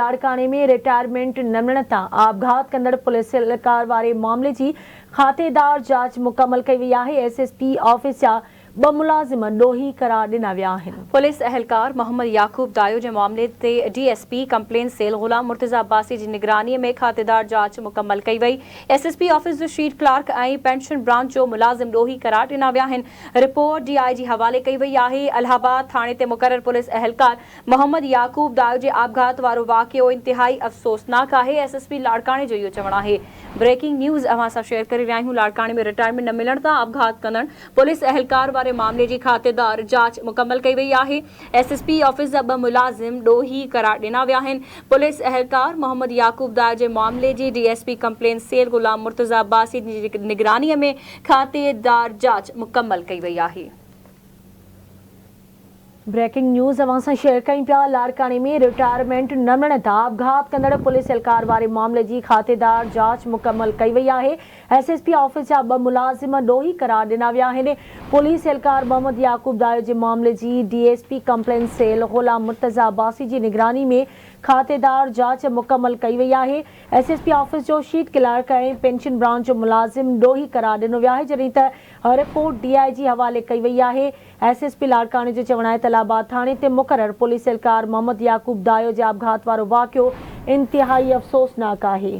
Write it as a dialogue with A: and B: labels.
A: लाड़काने में रिटायरमेंट न मिलण तां आपघात कंदड़ पुलिस एहलकार वारे मामले जी खातेदार जांच मुकम्मल कई वई आहे। एसएसपी ऑफिस जा 2 मुलाजिम ॾोही करार ॾिना विया आहिनि।
B: पुलिस एहलकार मोहम्मद याकूब दायो जे मामले ते डीएसपी कंप्लेन सेल गुलाम मुर्तजा अब्बासी जी निगरानी में खातेदार जांच मुकम्मल कई वई। एसएसपी ऑफिस जो शीट क्लार्क ऐं पेंशन ब्रांच जो मुलाजिम ॾोही करार ॾिना विया आहिनि। रिपोर्ट डीआईजी हवाले कई वई आहे। इलाहाबाद थाणे ते मुक़रर पुलिस एहलकार मोहम्मद याकूब दायो जे आपघात वारो वाक़ियो इंतिहाई अफ़सोसनाक आहे। एसएसपी लाड़काने जो इहो चवणु आहे। ब्रेकिंग न्यूज़ अवां सां शेयर करे रहिया आहियूं। लाड़काने में रिटायरमेंट न मिलण तां आपघात कंदड़ पुलिस एहलकार वारे मामले जी खातेदार जांच मुकम्मल कई वई आहे। एसएसपी ऑफिस जा 2 मुलाजिम ॾोही करार ॾिना विया आहिनि। पुलिस एहलकार मोहम्मद याकूब दायो जे मामले जी डीएसपी कंप्लेन सेल गुलाम मुर्तजा अब्बासी जी निगरानी में खातेदार जांच मुकम्मल कई वई आहे।
A: ब्रेकिंग न्यूज़ अवां सां शेयर कयूं पिया। लाड़काने में रिटायरमेंट न मिलण तां आपघात कंदड़ पुलिस एहलकार वारे मामले जी खातेदार जांच मुकम्मल कई वई आहे। एसएसपी ऑफिस जा 2 मुलाजिम ॾोही करार ॾिना विया आहिनि। पुलिस एहलकार मोहम्मद याकूब दायो जे मामले जी डीएसपी कंप्लेन सेल गुलाम मुर्तजा अब्बासी जी निगरानी में खातेदार जांच मुकम्मल कई वई आहे। एसएसपी ऑफिस जो शीट क्लार्क ऐं पेंशन ब्रांच जो मुलाजिम ॾोही करार ॾिनो वियो आहे, जॾहिं त रिपोर्ट डीआईजी हवाले कई वई आहे। एसएसपी लाड़काने जो चवणु आहे त इलाहाबाद थाणे ते मुक़रर पुलिस एहलकार मोहम्मद याकूब दायो जे आपघात वारो वाक़ियो इंतिहाई अफ़सोसनाक आहे।